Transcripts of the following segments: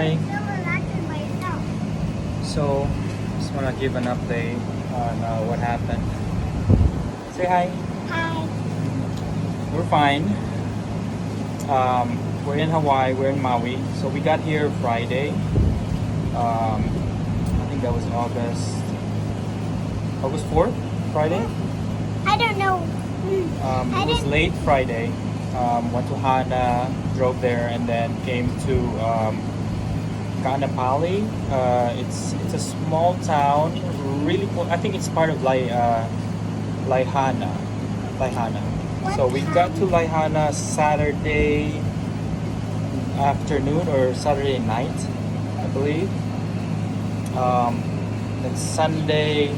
hi. Someone acted myself. So, just want to give an update on what happened. Say hi. Hi. We're fine. We're in Hawaii. We're in Maui. So we got here Friday. I think that was August 4th, Friday. I don't know. I It was didn't. late Friday. Went to Hana, drove there, and then came to Kaanapali. It's a small town, really cool. I think it's part of Laihana. Laihana. So we got to Laihana Saturday afternoon or Saturday night, I believe. Then Sunday,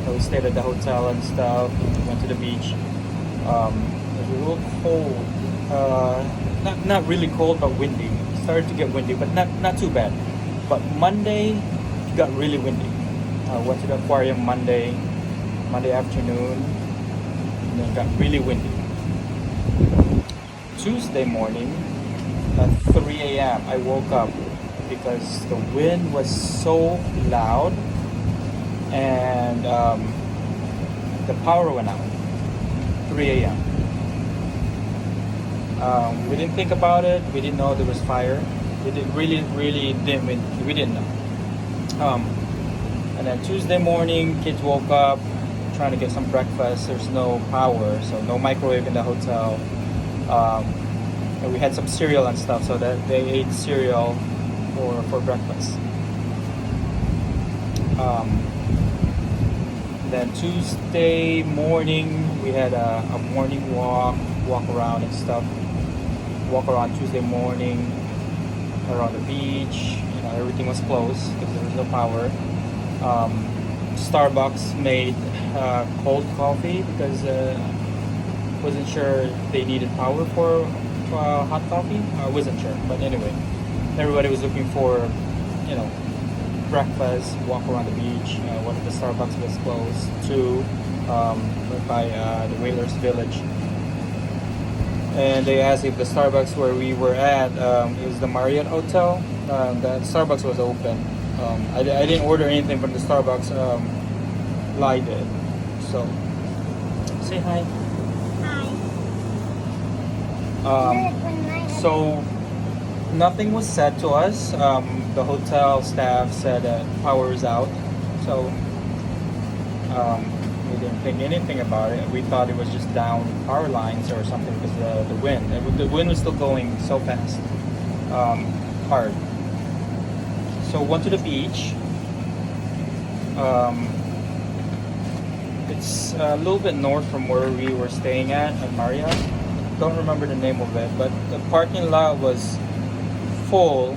we stayed at the hotel and stuff. We went to the beach. It was a little cold. Not really cold, but windy. It started to get windy, but not too bad. But Monday, it got really windy. Went to the aquarium Monday afternoon, and then it got really windy. Tuesday morning, at 3 a.m., I woke up because the wind was so loud, and the power went out. 3 a.m. We didn't think about it. We didn't know there was fire. Really didn't. We didn't know. And then Tuesday morning, kids woke up trying to get some breakfast. There's no power, so no microwave in the hotel. And we had some cereal and stuff, so that they ate cereal for breakfast. Then Tuesday morning, we had a morning walk around and stuff. Walk around Tuesday morning around the beach. Everything was closed because there was no power. Starbucks made cold coffee because wasn't sure they needed power for hot coffee. I wasn't sure, but anyway, everybody was looking for breakfast, walk around the beach. One of the Starbucks was closed. Two went by the Whalers Village, and they asked if the Starbucks where we were at is the Marriott Hotel. The Starbucks was open. I didn't order anything from the Starbucks. Lai did. So say hi. Hi. So nothing was said to us. The hotel staff said that power is out. So we didn't think anything about it. We thought it was just down power lines or something because the wind. The wind was still going so fast, hard. So went to the beach. It's a little bit north from where we were staying at Marriott. Don't remember the name of it, but the parking lot was full.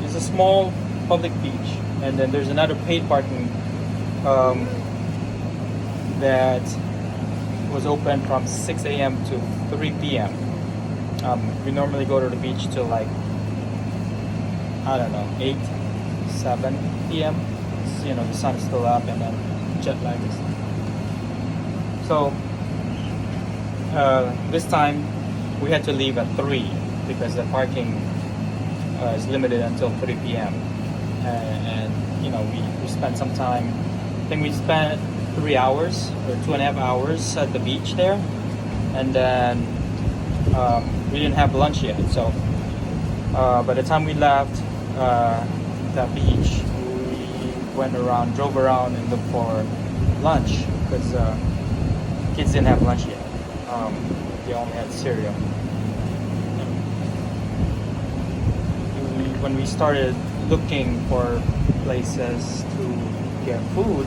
It's a small public beach, and then there's another paid parking that was open from 6 a.m. to 3 p.m. We normally go to the beach till like, I don't know, 8, 7 p.m. The sun is still up and then jet lag is. So this time we had to leave at 3 because the parking is limited until 3 p.m. And we spent some time. I think we spent 3 hours or 2.5 hours at the beach there, and then we didn't have lunch yet. So by the time we left that beach, we drove around and looked for lunch because kids didn't have lunch yet. They only had cereal. When we started looking for places to get food,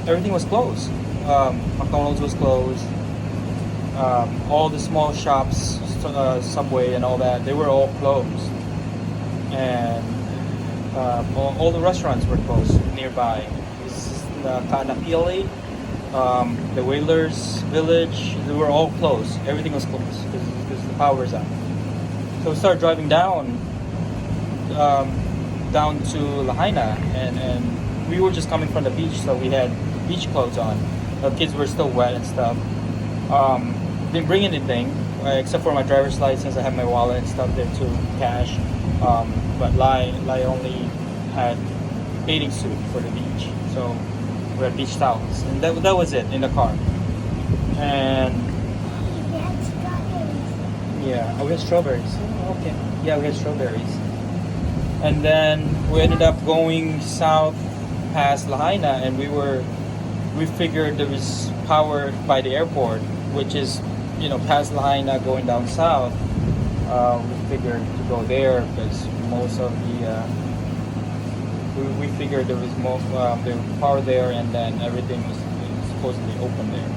everything was closed. McDonald's was closed. All the small shops, Subway and all that, they were all closed. And all the restaurants were closed nearby. This is the Kaanapali, the Whalers Village, they were all closed. Everything was closed because the power's out. So we started driving down to Lahaina, and we were just coming from the beach, so we had beach clothes on. The kids were still wet and stuff. Didn't bring anything. except for my driver's license, I have my wallet and stuff there too, cash. But Lai only had bathing suit for the beach, so we had beach towels, and that was it in the car. And That's strawberries. yeah, we had strawberries. Oh, okay. Yeah, we had strawberries. And then we ended up going south past Lahaina, and we figured there was power by the airport, which is, past Lahaina going down south. We figured to go there because most of the we figured there was more there was power there, and then everything was supposedly open there.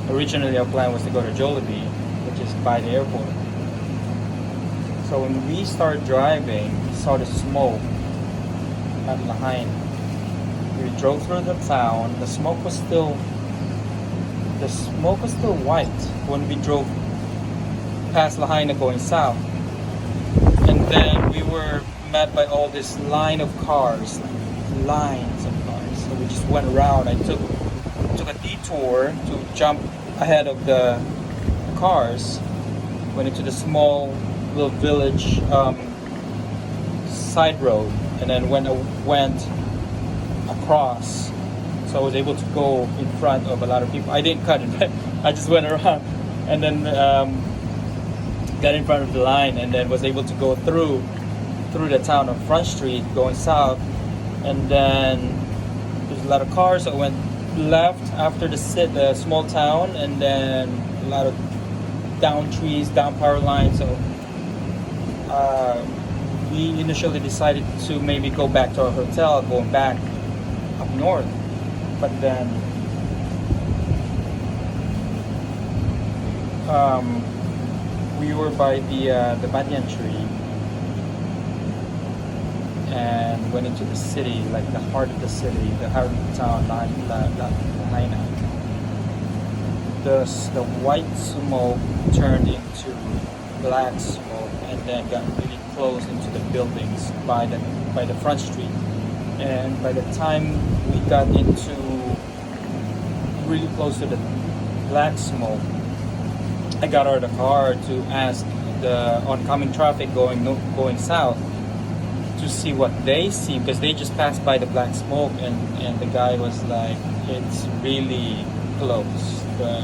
Originally, our plan was to go to Jollibee, which is by the airport. So when we started driving, we saw the smoke at Lahaina. We drove through the town. The smoke was still white when we drove past Lahaina going south. And then we were met by all this line of cars, like lines of cars. So we just went around. I took a detour to jump ahead of the cars. Went into the small little village side road, and then went across. So I was able to go in front of a lot of people. I didn't cut it. I just went around, and then got in front of the line, and then was able to go through the town on Front Street going south. And then there's a lot of cars, so I went left after the small town, and then a lot of down trees, down power lines. So we initially decided to maybe go back to our hotel, going back up north. But then we were by the banyan tree and went into the city, like the heart of the city, the heart of the town, Lahaina. The white smoke turned into black smoke, and then got really close into the buildings by the front street. And by the time we got into really close to the black smoke, I got out of the car to ask the oncoming traffic going south to see what they see, because they just passed by the black smoke, and the guy was like, it's really close. The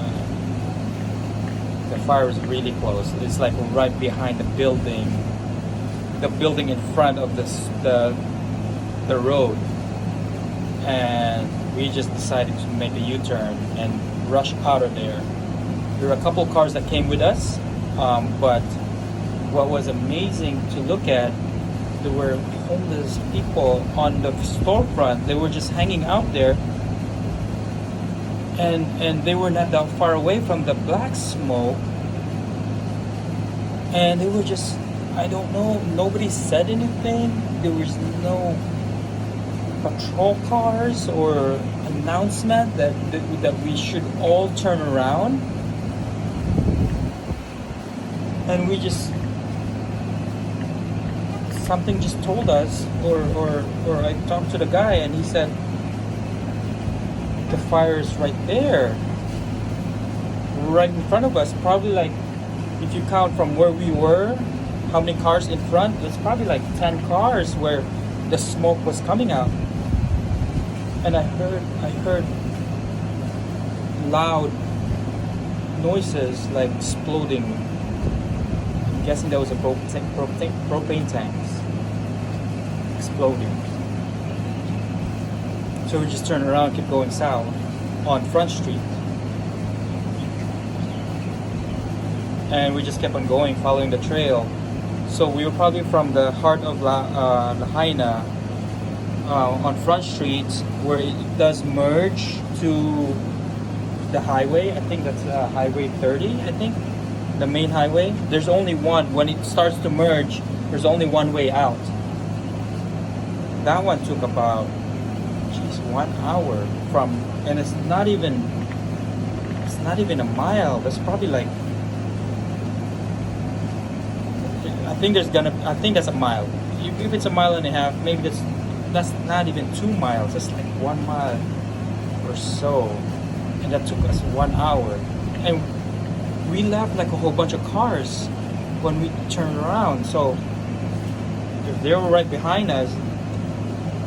fire is really close. It's like right behind the building in front of the road. And we just decided to make a U-turn and rush out of there. There were a couple cars that came with us, but what was amazing to look at, there were homeless people on the storefront. They were just hanging out there, and they were not that far away from the black smoke, and they were just, I don't know, nobody said anything. There was no patrol cars or announcement that we should all turn around. And we just, something just told us, or I talked to the guy, and he said, the fire is right there, right in front of us. Probably, like, if you count from where we were, how many cars in front, it's probably like 10 cars where the smoke was coming out. And I heard loud noises like exploding. I'm guessing that was a propane tanks exploding. So we just turned around, kept going south on Front Street, and we just kept on going, following the trail. So we were probably from the heart of Lahaina on Front Street, where it does merge to the highway. I think that's Highway 30, I think, the main highway. There's only one. When it starts to merge, there's only one way out. That one took about 1 hour from, and it's not even a mile. That's probably like, I think that's a mile. If it's a mile and a half, maybe that's not even 2 miles. That's like 1 mile or so, and that took us 1 hour. And we left like a whole bunch of cars when we turned around. So if they were right behind us,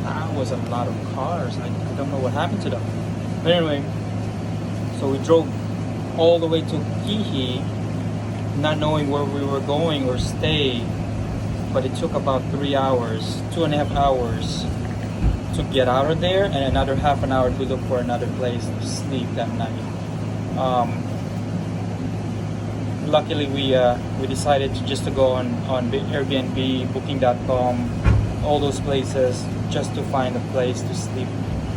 that was a lot of cars. I don't know what happened to them. But anyway, so we drove all the way to Kihi, not knowing where we were going or stay. But it took about 3 hours, 2.5 hours to get out of there, and another half an hour to look for another place to sleep that night. Luckily, we decided to go on Airbnb, Booking.com, all those places, just to find a place to sleep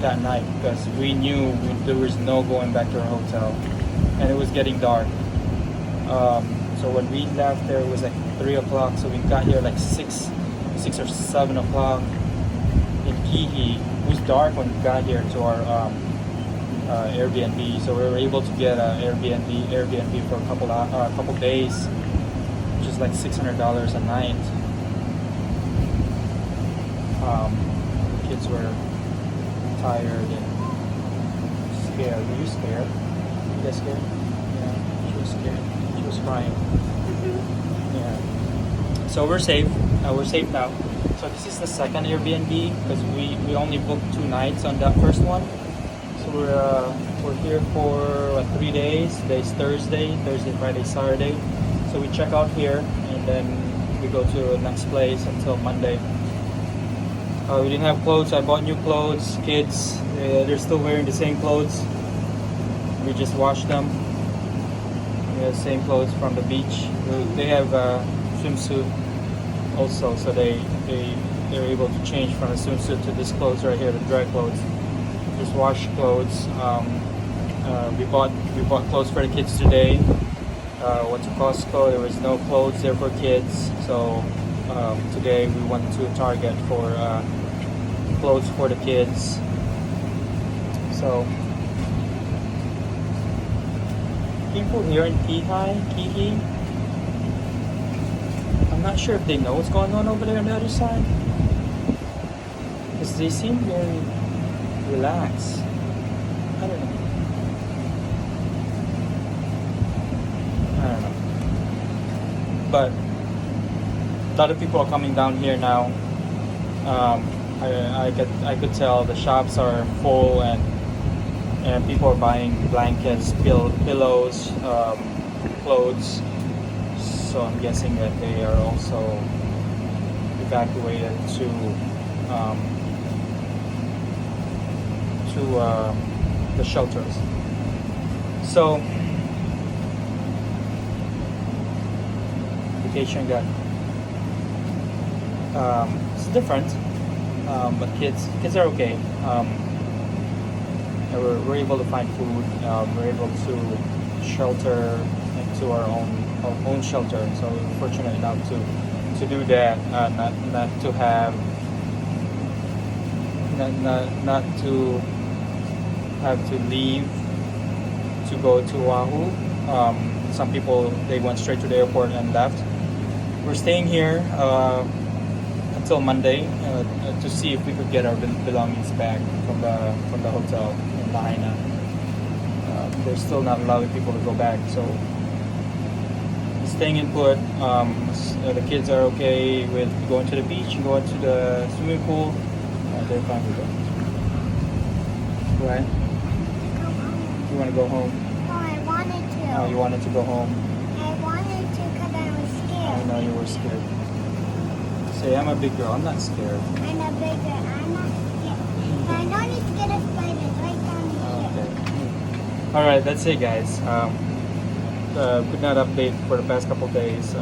that night, because we knew there was no going back to our hotel, and it was getting dark. So when we left there, it was like 3 o'clock. So we got here like 6 or 7 o'clock in Kihi. It was dark when we got here to our Airbnb. So we were able to get an Airbnb for a couple days, which is like $600 a night. Kids were tired and scared. Were you scared? You guys scared? Yeah, she was scared. She was crying. Yeah. So we're safe. We're safe now. So this is the second Airbnb, because we only booked 2 nights on that first one. So we're here for 3 days. Today's Thursday, Friday, Saturday. So we check out here and then we go to the next place until Monday. We didn't have clothes. I bought new clothes. Kids, they're still wearing the same clothes. We just washed them. Same clothes from the beach. They have a swimsuit also, so they're able to change from a swimsuit to this clothes right here, the dry clothes. Just wash clothes. We bought clothes for the kids today. Went to Costco. There was no clothes there for kids, so today we went to Target for clothes for the kids. So people here in Kihi, I'm not sure if they know what's going on over there on the other side, because they seem very relaxed. I don't know. But a lot of people are coming down here now. I could tell the shops are full, and people are buying blankets, pillows, clothes. So I'm guessing that they are also evacuated to the shelters. So vacation got it's different, but kids are okay. We're able to find food. We're able to shelter into our own shelter. So we're fortunate enough to do that. Not to have not to have to leave to go to Oahu. Some people, they went straight to the airport and left. We're staying here until Monday to see if we could get our belongings back from the hotel in Lahaina. They're still not allowing people to go back, so staying in put. The kids are okay with going to the beach and going to the swimming pool. They're fine with it. Right? You want to go home? Oh, I wanted to. Oh, you wanted to go home? I wanted to because I was scared. I know you were scared. Say, I'm a big girl. I'm not scared. I'm a big girl. I'm not scared. I know you scared of spiders right down here. Okay. All right, that's it, guys. Could not update for the past couple days.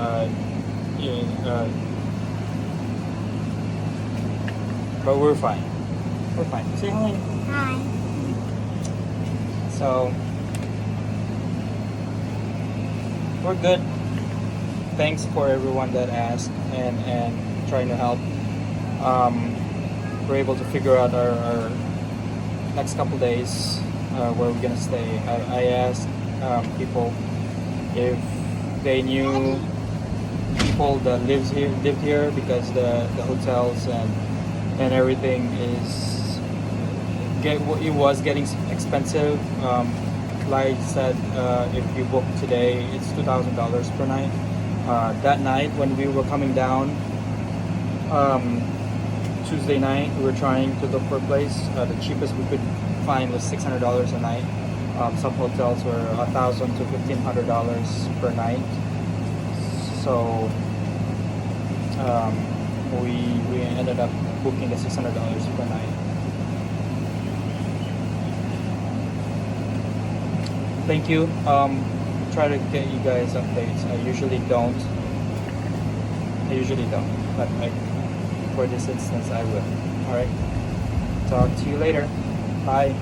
But we're fine. We're fine. Say hi. Hi. So we're good. Thanks for everyone that asked and trying to help. We're able to figure out our next couple days where we're gonna stay. I asked people if they knew people that lived here because the hotels and everything it was getting expensive. like said, if you book today, it's $2,000 per night. That night when we were coming down, Tuesday night, we were trying to look for a place. The cheapest we could find was $600 a night. Some hotels were $1,000 to $1,500 per night. So we ended up booking the $600 per night. Thank you. Try to get you guys updates. I usually don't, but for this instance, I will. All right. Talk to you later. Bye.